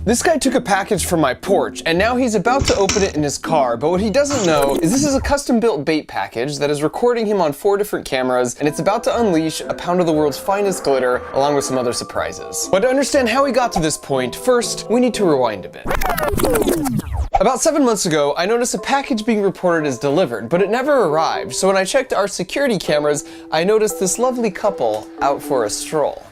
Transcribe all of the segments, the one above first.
This guy took a package from my porch, and now he's about to open it in his car, but what he doesn't know is this is a custom-built bait package that is recording him on 4 different cameras, and it's about to unleash a pound of the world's finest glitter, along with some other surprises. But to understand how he got to this point, first, we need to rewind a bit. About 7 months ago, I noticed a package being reported as delivered, but it never arrived, so when I checked our security cameras, I noticed this lovely couple out for a stroll.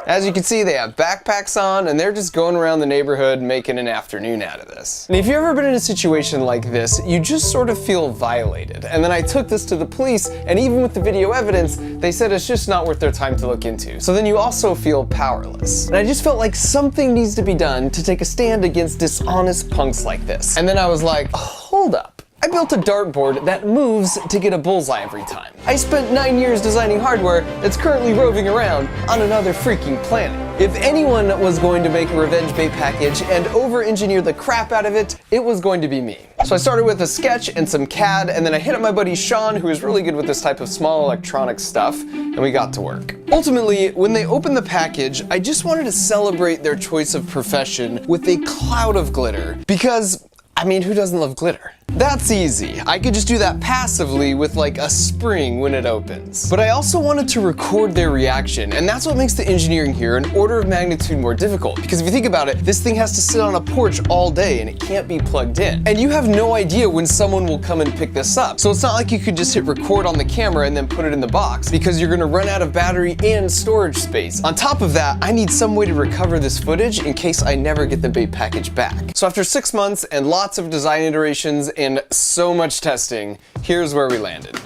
As you can see, they have backpacks on, and they're just going around the neighborhood making an afternoon out of this. And if you've ever been in a situation like this, you just sort of feel violated. And then I took this to the police, and even with the video evidence, they said it's just not worth their time to look into. So then you also feel powerless. And I just felt like something needs to be done to take a stand against dishonest punks like this. And then I was like, hold up. I built a dartboard that moves to get a bullseye every time. I spent 9 years designing hardware that's currently roving around on another freaking planet. If anyone was going to make a revenge bait package and over-engineer the crap out of it, it was going to be me. So I started with a sketch and some CAD, and then I hit up my buddy Sean, who is really good with this type of small electronic stuff, and we got to work. Ultimately, when they opened the package, I just wanted to celebrate their choice of profession with a cloud of glitter, because, I mean, who doesn't love glitter? That's easy. I could just do that passively with like a spring when it opens. But I also wanted to record their reaction, and that's what makes the engineering here an order of magnitude more difficult. Because if you think about it, this thing has to sit on a porch all day and it can't be plugged in. And you have no idea when someone will come and pick this up. So it's not like you could just hit record on the camera and then put it in the box, because you're gonna run out of battery and storage space. On top of that, I need some way to recover this footage in case I never get the bait package back. So after 6 months and lots of design iterations and so much testing, here's where we landed.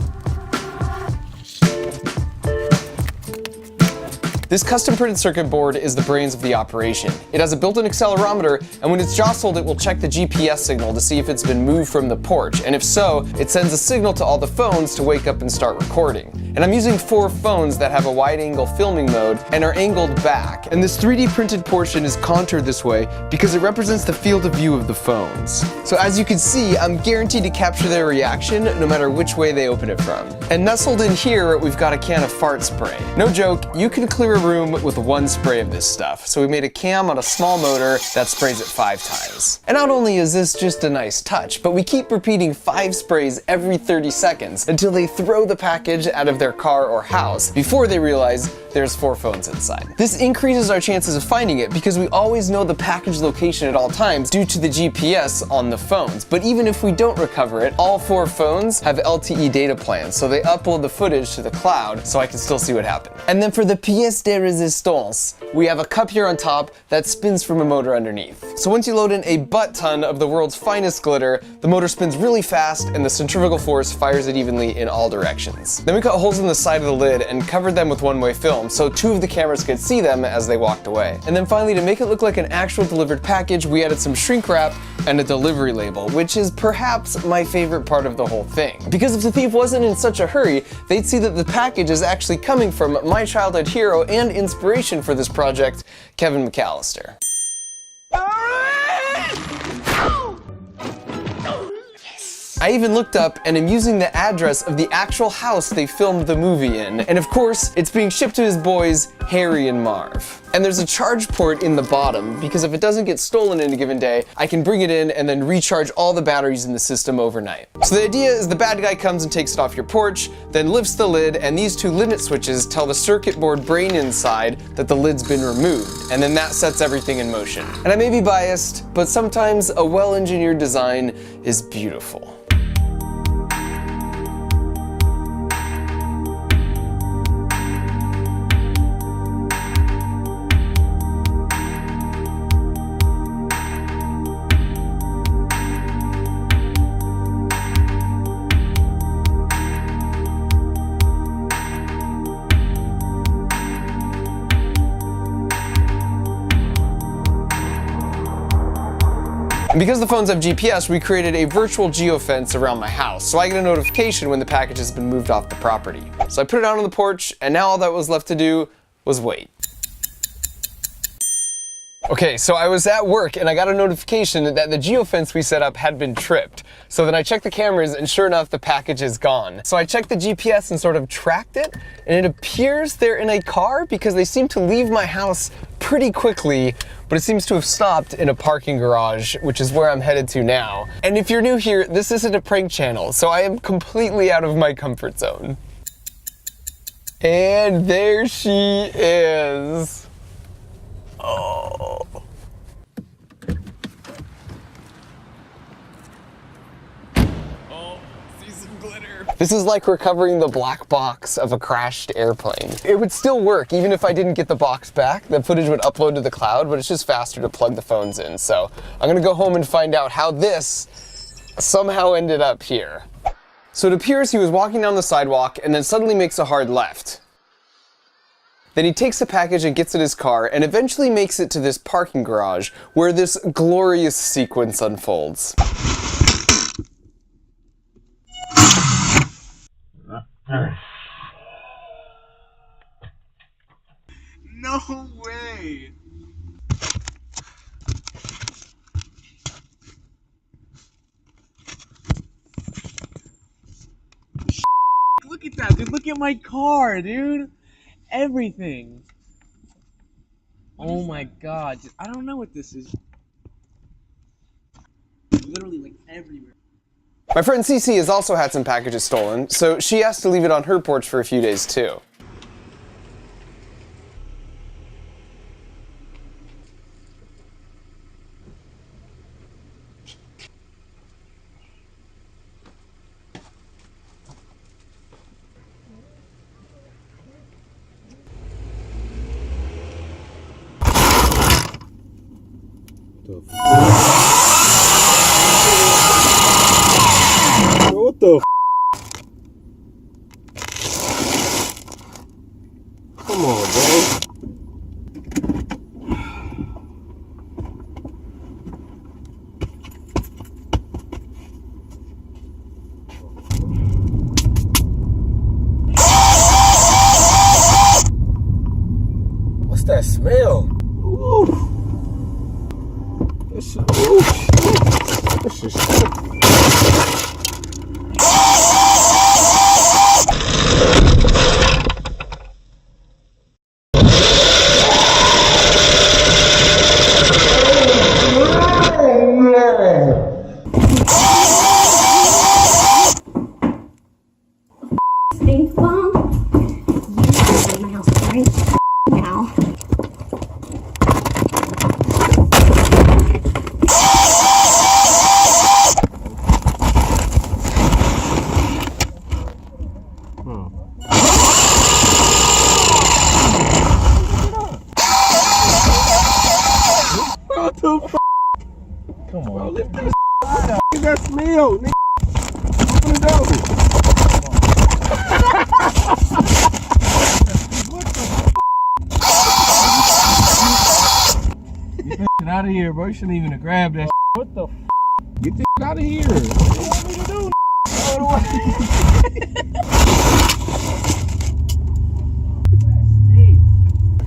This custom printed circuit board is the brains of the operation. It has a built-in accelerometer, and when it's jostled, it will check the GPS signal to see if it's been moved from the porch, and if so, it sends a signal to all the phones to wake up and start recording. And I'm using 4 phones that have a wide-angle filming mode and are angled back. And this 3D printed portion is contoured this way because it represents the field of view of the phones. So as you can see, I'm guaranteed to capture their reaction no matter which way they open it from. And nestled in here, we've got a can of fart spray. No joke, you can clear a room with 1 spray of this stuff. So we made a cam on a small motor that sprays it 5 times. And not only is this just a nice touch, but we keep repeating 5 sprays every 30 seconds until they throw the package out of their car or house before they realize there's 4 phones inside. This increases our chances of finding it because we always know the package location at all times due to the GPS on the phones. But even if we don't recover it, all 4 phones have LTE data plans, so they upload the footage to the cloud so I can still see what happened. And then for the pièce de résistance, we have a cup here on top that spins from a motor underneath. So once you load in a butt ton of the world's finest glitter, the motor spins really fast and the centrifugal force fires it evenly in all directions. Then we cut holes in the side of the lid and covered them with one-way film so 2 of the cameras could see them as they walked away. And then finally, to make it look like an actual delivered package, we added some shrink wrap and a delivery label, which is perhaps my favorite part of the whole thing. Because if the thief wasn't in such a hurry, they'd see that the package is actually coming from my childhood hero and inspiration for this project, Kevin McAllister. I even looked up and am using the address of the actual house they filmed the movie in. And of course, it's being shipped to his boys, Harry and Marv. And there's a charge port in the bottom, because if it doesn't get stolen in a given day, I can bring it in and then recharge all the batteries in the system overnight. So the idea is the bad guy comes and takes it off your porch, then lifts the lid, and these 2 limit switches tell the circuit board brain inside that the lid's been removed, and then that sets everything in motion. And I may be biased, but sometimes a well-engineered design is beautiful. And because the phones have GPS, we created a virtual geofence around my house, so I get a notification when the package has been moved off the property. So I put it out on the porch, and now all that was left to do was wait. Okay, so I was at work and I got a notification that the geofence we set up had been tripped. So then I checked the cameras and sure enough, the package is gone. So I checked the GPS and sort of tracked it, and it appears they're in a car because they seem to leave my house pretty quickly, but it seems to have stopped in a parking garage, which is where I'm headed to now. And if you're new here, this isn't a prank channel, so I am completely out of my comfort zone. And there she is. Oh. Oh, see some glitter. This is like recovering the black box of a crashed airplane. It would still work even if I didn't get the box back. The footage would upload to the cloud, but it's just faster to plug the phones in. So I'm gonna go home and find out how this somehow ended up here. So it appears he was walking down the sidewalk and then suddenly makes a hard left. Then he takes the package and gets in his car and eventually makes it to this parking garage where this glorious sequence unfolds. No way! Look at that, dude. Look at my car, dude. Everything. Oh my god. Dude, I don't know what this is. Literally like everywhere. My friend Cece has also had some packages stolen, so she asked to leave it on her porch for a few days too. What the f? Come on, bro. What's that smell? Ooh. This shit. Ooh. This shit. Stink bomb? You can't leave my house right now. What the f? Come on, lift that up. Get that smell, nigga. Open the door. Get that shit out of here, bro. You shouldn't even have grabbed that. What the f? Get this out of here. What do you want me to do?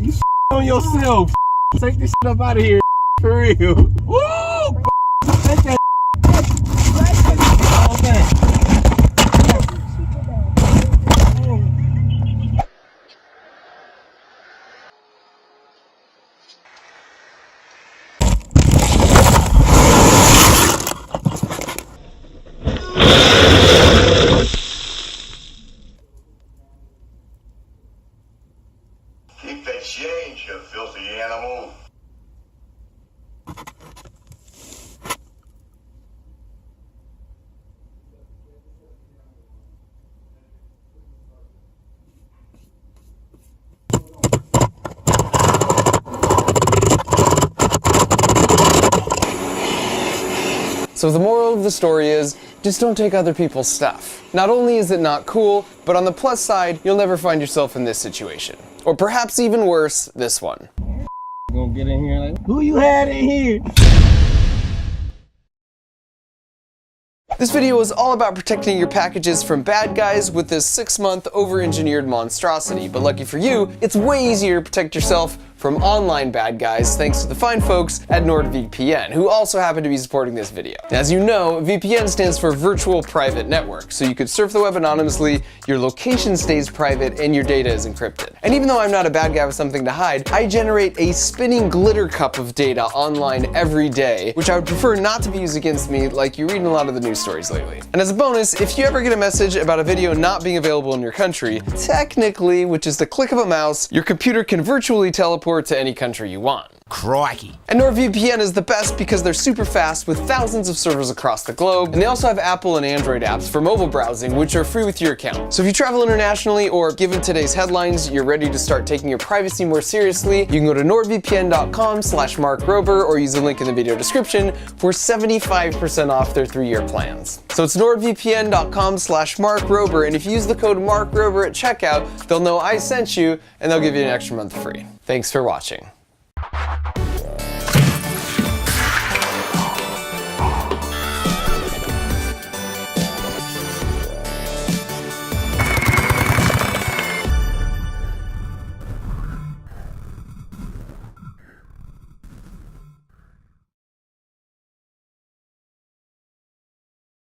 You on yourself. Take this shit up out of here. For real. Woo! Take that. All day. Keep that change, you filthy animal. So the moral of the story is, just don't take other people's stuff. Not only is it not cool, but on the plus side, you'll never find yourself in this situation. Or perhaps even worse, this one. Gonna get in here like, who you had in here? This video is all about protecting your packages from bad guys with this 6-month over-engineered monstrosity, but lucky for you, it's way easier to protect yourself from online bad guys thanks to the fine folks at NordVPN, who also happen to be supporting this video. As you know, VPN stands for Virtual Private Network, so you could surf the web anonymously, your location stays private, and your data is encrypted. And even though I'm not a bad guy with something to hide, I generate a spinning glitter cup of data online every day, which I would prefer not to be used against me like you read in a lot of the news stories lately. And as a bonus, if you ever get a message about a video not being available in your country, technically, with just a click of a mouse, your computer can virtually teleport to any country you want. Crikey. And NordVPN is the best because they're super fast with thousands of servers across the globe, and they also have Apple and Android apps for mobile browsing, which are free with your account. So if you travel internationally, or given today's headlines, you're ready to start taking your privacy more seriously, you can go to nordvpn.com/markrober or use the link in the video description for 75% off their 3-year plans. So it's nordvpn.com/markrober, and if you use the code markrober at checkout, they'll know I sent you, and they'll give you an extra month free. Thanks for watching.